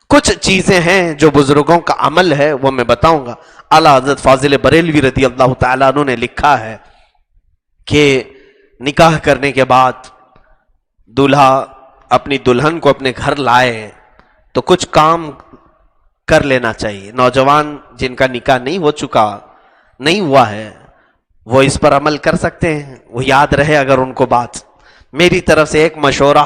کچھ چیزیں ہیں جو بزرگوں کا عمل ہے وہ میں بتاؤں گا. اعلیٰ حضرت فاضل بریلوی رضی اللہ تعالیٰ عنہ نے لکھا ہے کہ نکاح کرنے کے بعد دولہا اپنی دلہن کو اپنے گھر لائے تو کچھ کام کر لینا چاہیے. نوجوان جن کا نکاح نہیں ہوا ہے وہ اس پر عمل کر سکتے ہیں. وہ یاد رہے اگر ان کو بات میری طرف سے ایک مشورہ,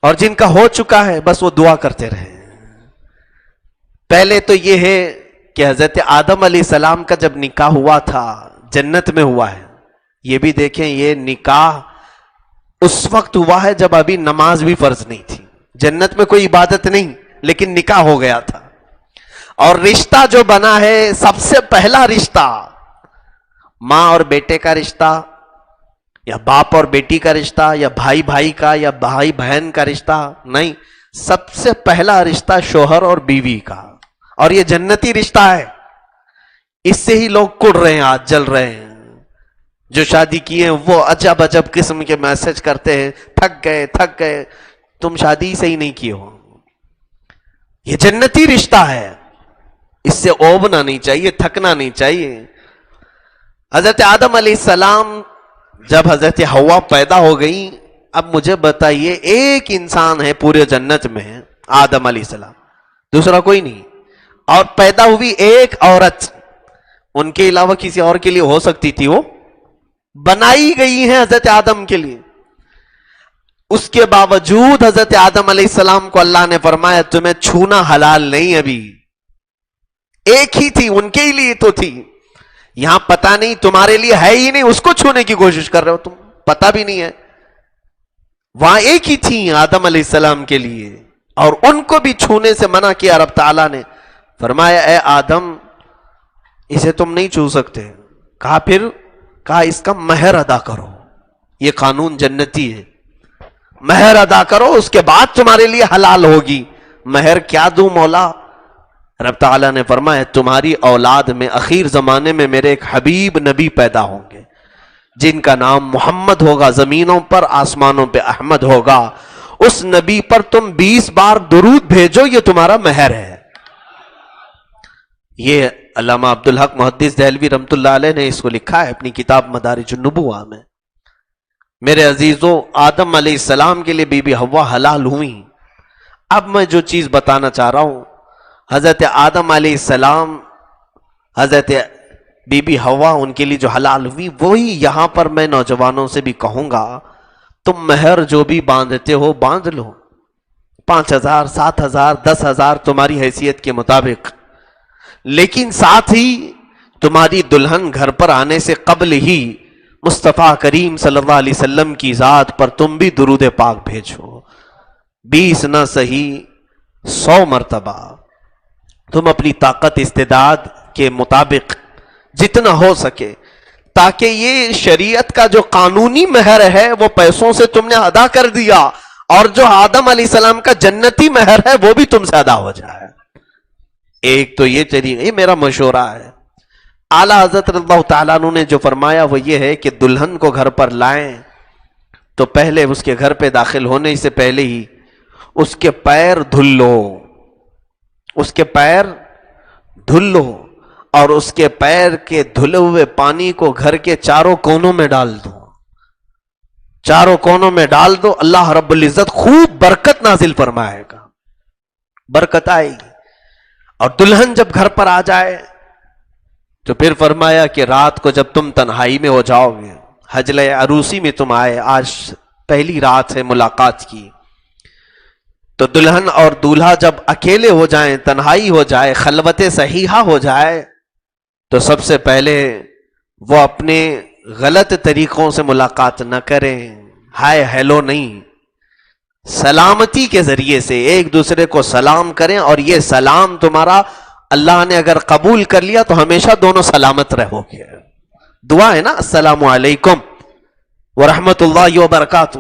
اور جن کا ہو چکا ہے بس وہ دعا کرتے رہے. پہلے تو یہ ہے کہ حضرت آدم علیہ السلام کا جب نکاح ہوا تھا جنت میں ہوا ہے. یہ بھی دیکھیں یہ نکاح اس وقت ہوا ہے جب ابھی نماز بھی فرض نہیں تھی. جنت میں کوئی عبادت نہیں لیکن نکاح ہو گیا تھا. اور رشتہ جو بنا ہے سب سے پہلا رشتہ ماں اور بیٹے کا رشتہ, یا باپ اور بیٹی کا رشتہ, یا بھائی بھائی کا, یا بھائی بہن کا رشتہ نہیں. سب سے پہلا رشتہ شوہر اور بیوی کا, اور یہ جنتی رشتہ ہے. اس سے ہی لوگ کڑ رہے ہیں, آج جل رہے ہیں. جو شادی کیے ہیں وہ عجب عجب قسم کے میسج کرتے ہیں, تھک گئے. تم شادی ہی صحیح نہیں کیے ہو. یہ جنتی رشتہ ہے, اس سے اوبنا نہیں چاہیے, تھکنا نہیں چاہیے. حضرت آدم علیہ السلام جب حضرت حوا پیدا ہو گئی, اب مجھے بتائیے ایک انسان ہے پورے جنت میں, آدم علیہ السلام, دوسرا کوئی نہیں. اور پیدا ہوئی ایک عورت, ان کے علاوہ کسی اور کے لیے ہو سکتی تھی, وہ بنائی گئی ہیں حضرت آدم کے لیے. اس کے باوجود حضرت آدم علیہ السلام کو اللہ نے فرمایا تمہیں چھونا حلال نہیں. ابھی ایک ہی تھی, ان کے لیے تو تھی. یہاں پتہ نہیں تمہارے لیے ہے ہی نہیں, اس کو چھونے کی کوشش کر رہے ہو تم, پتہ بھی نہیں ہے. وہاں ایک ہی تھی آدم علیہ السلام کے لیے, اور ان کو بھی چھونے سے منع کیا. رب تعالیٰ نے فرمایا اے آدم اسے تم نہیں چھو سکتے. کہا اس کا مہر ادا کرو. یہ قانون جنتی ہے, مہر ادا کرو اس کے بعد تمہارے لیے حلال ہوگی. مہر کیا دوں مولا؟ رب تعالیٰ نے فرمایا تمہاری اولاد میں اخیر زمانے میں میرے ایک حبیب نبی پیدا ہوں گے جن کا نام محمد ہوگا, زمینوں پر آسمانوں پہ احمد ہوگا. اس نبی پر تم 20 بار درود بھیجو, یہ تمہارا مہر ہے. یہ علامہ عبدالحق محدث دہلوی رحمۃ اللہ علیہ نے اس کو لکھا ہے اپنی کتاب مدارج النبوہ میں. میرے عزیزو, آدم علیہ السلام کے لیے بی بی حوا حلال ہوئی. اب میں جو چیز بتانا چاہ رہا ہوں, حضرت آدم علیہ السلام, حضرت بی بی حوا, ان کے لیے جو حلال ہوئی وہی یہاں پر میں نوجوانوں سے بھی کہوں گا تم مہر جو بھی باندھتے ہو باندھ لو, 5,000 7,000 10,000 تمہاری حیثیت کے مطابق. لیکن ساتھ ہی تمہاری دلہن گھر پر آنے سے قبل ہی مصطفیٰ کریم صلی اللہ علیہ وسلم کی ذات پر تم بھی درود پاک بھیجو. 20 نہ صحیح 100 مرتبہ تم اپنی طاقت استعداد کے مطابق جتنا ہو سکے, تاکہ یہ شریعت کا جو قانونی مہر ہے وہ پیسوں سے تم نے ادا کر دیا, اور جو آدم علیہ السلام کا جنتی مہر ہے وہ بھی تم سے ادا ہو جائے. ایک تو یہ طریقہ, یہ میرا مشورہ ہے. اعلیٰ حضرت رضی اللہ تعالیٰ عنہ نے جو فرمایا وہ یہ ہے کہ دلہن کو گھر پر لائیں تو پہلے اس کے گھر پہ داخل ہونے سے پہلے ہی اس کے پیر دھل لو, اس کے پیر دھل لو, اور اس کے پیر کے دھلے ہوئے پانی کو گھر کے چاروں کونوں میں ڈال دو. چاروں کونوں میں ڈال دو, اللہ رب العزت خوب برکت نازل فرمائے گا, برکت آئے گی. اور دلہن جب گھر پر آ جائے تو پھر فرمایا کہ رات کو جب تم تنہائی میں ہو جاؤ گے, حجلے عروسی میں تم آئے, آج پہلی رات ہے ملاقات کی, تو دلہن اور دولہا جب اکیلے ہو جائیں, تنہائی ہو جائے, خلوت صحیحہ ہو جائے, تو سب سے پہلے وہ اپنے غلط طریقوں سے ملاقات نہ کریں, ہائے ہیلو نہیں, سلامتی کے ذریعے سے ایک دوسرے کو سلام کریں. اور یہ سلام تمہارا اللہ نے اگر قبول کر لیا تو ہمیشہ دونوں سلامت رہو گے. دعا ہے نا, السلام علیکم ورحمت اللہ وبرکاتہ,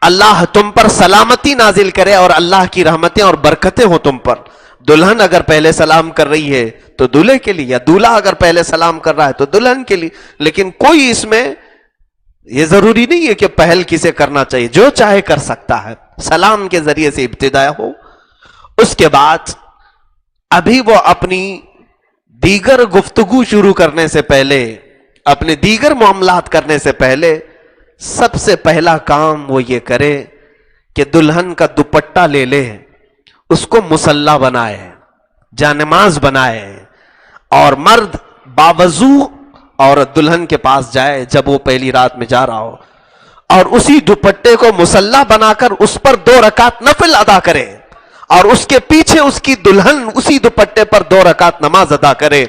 اللہ تم پر سلامتی نازل کرے اور اللہ کی رحمتیں اور برکتیں ہو تم پر. دلہن اگر پہلے سلام کر رہی ہے تو دولہے کے لیے, یا دولہا اگر پہلے سلام کر رہا ہے تو دلہن کے لیے. لیکن کوئی اس میں یہ ضروری نہیں ہے کہ پہل کسے کرنا چاہیے، جو چاہے کر سکتا ہے. سلام کے ذریعے سے ابتدا ہو. اس کے بعد ابھی وہ اپنی دیگر گفتگو شروع کرنے سے پہلے، اپنے دیگر معاملات کرنے سے پہلے سب سے پہلا کام وہ یہ کرے کہ دلہن کا دوپٹہ لے لے، اس کو مصلی بنائے، جانماز بنائے، اور مرد باوضو عورت دلہن کے پاس جائے جب وہ پہلی رات میں جا رہا ہو، اور اسی دوپٹے کو مصلی بنا کر اس پر 2 رکعت نفل ادا کرے، اور اس کے پیچھے اس کی دلہن اسی دوپٹے پر 2 رکعت نماز ادا کرے،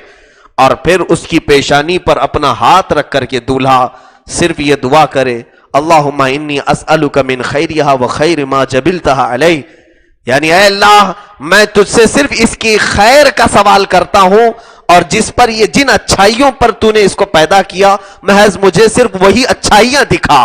اور پھر اس کی پیشانی پر اپنا ہاتھ رکھ کر کے دولہا صرف یہ دعا کرے، اللہم انی اسألک من خیرہا و خیر ما جبلتہا علیہ، یعنی اے اللہ میں تجھ سے صرف اس کی خیر کا سوال کرتا ہوں، اور جس پر یہ جن اچھائیوں پر تو نے اس کو پیدا کیا محض مجھے صرف وہی اچھائیاں دکھا،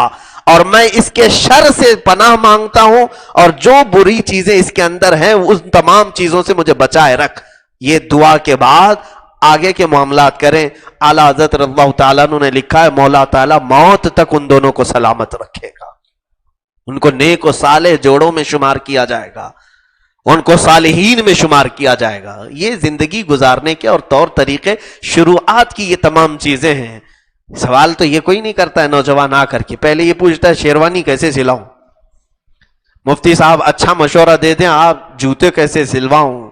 اور میں اس کے شر سے پناہ مانگتا ہوں، اور جو بری چیزیں اس کے اندر ہیں ان تمام چیزوں سے مجھے بچائے رکھ. یہ دعا کے بعد آگے کے معاملات کریں. اعلیٰ حضرت رضی اللہ تعالیٰ عنہ نے لکھا ہے مولا تعالیٰ موت تک ان دونوں کو سلامت رکھے گا، ان کو نیک و صالح جوڑوں میں شمار کیا جائے گا، ان کو صالحین میں شمار کیا جائے گا. یہ زندگی گزارنے کے اور طور طریقے شروعات کی یہ تمام چیزیں ہیں. سوال تو یہ کوئی نہیں کرتا ہے نوجوان آ کر کے، پہلے یہ پوچھتا ہے شیروانی کیسے سلاؤں، مفتی صاحب اچھا مشورہ دے دیں، آپ جوتے کیسے سلواؤں،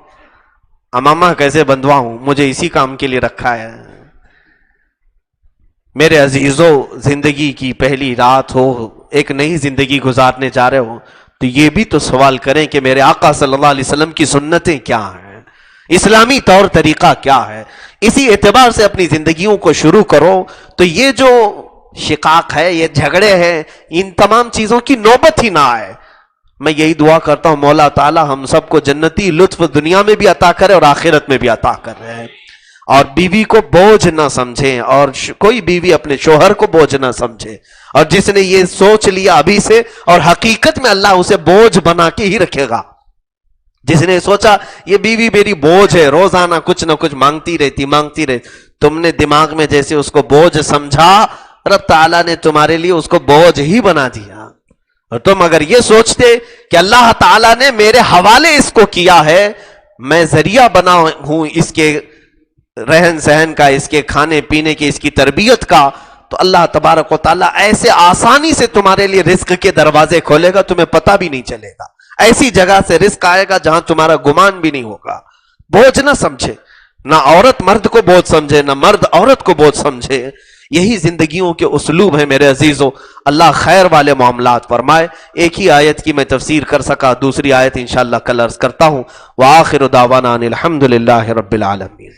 امامہ کیسے بندواؤں، مجھے اسی کام کے لیے رکھا ہے. میرے عزیزو، زندگی کی پہلی رات ہو، ایک نئی زندگی گزارنے جا رہے ہو، تو یہ بھی تو سوال کریں کہ میرے آقا صلی اللہ علیہ وسلم کی سنتیں کیا ہیں، اسلامی طور طریقہ کیا ہے. اسی اعتبار سے اپنی زندگیوں کو شروع کرو. تو یہ جو شقاق ہے، یہ جھگڑے ہیں، ان تمام چیزوں کی نوبت ہی نہ آئے. میں یہی دعا کرتا ہوں مولا تعالی ہم سب کو جنتی لطف دنیا میں بھی عطا کرے اور آخرت میں بھی عطا کر رہے ہیں، اور بیوی کو بوجھ نہ سمجھیں، اور کوئی بیوی اپنے شوہر کو بوجھ نہ سمجھے. اور جس نے یہ سوچ لیا ابھی سے، اور حقیقت میں اللہ اسے بوجھ بنا کے ہی رکھے گا. جس نے سوچا یہ بیوی میری بوجھ ہے، روزانہ کچھ نہ کچھ مانگتی رہتی، تم نے دماغ میں جیسے اس کو بوجھ سمجھا، رب تعالیٰ نے تمہارے لیے اس کو بوجھ ہی بنا دیا. اور تم اگر یہ سوچتے کہ اللہ تعالیٰ نے میرے حوالے اس کو کیا ہے، میں ذریعہ بنا ہوں اس کے رہن سہن کا، اس کے کھانے پینے کی، اس کی تربیت کا، تو اللہ تبارک و تعالیٰ ایسے آسانی سے تمہارے لیے رزق کے دروازے کھولے گا، تمہیں پتہ بھی نہیں چلے گا. ایسی جگہ سے رزق آئے گا جہاں تمہارا گمان بھی نہیں ہوگا. بوجھ نہ سمجھے، نہ عورت مرد کو بوجھ سمجھے، نہ مرد عورت کو بوجھ سمجھے. یہی زندگیوں کے اسلوب ہے میرے عزیزوں. اللہ خیر والے معاملات فرمائے. ایک ہی آیت کی میں تفسیر کر سکا، دوسری آیت انشاءاللہ کل عرض کرتا ہوں. وآخر دعوانا ان الحمد للہ رب العالمین.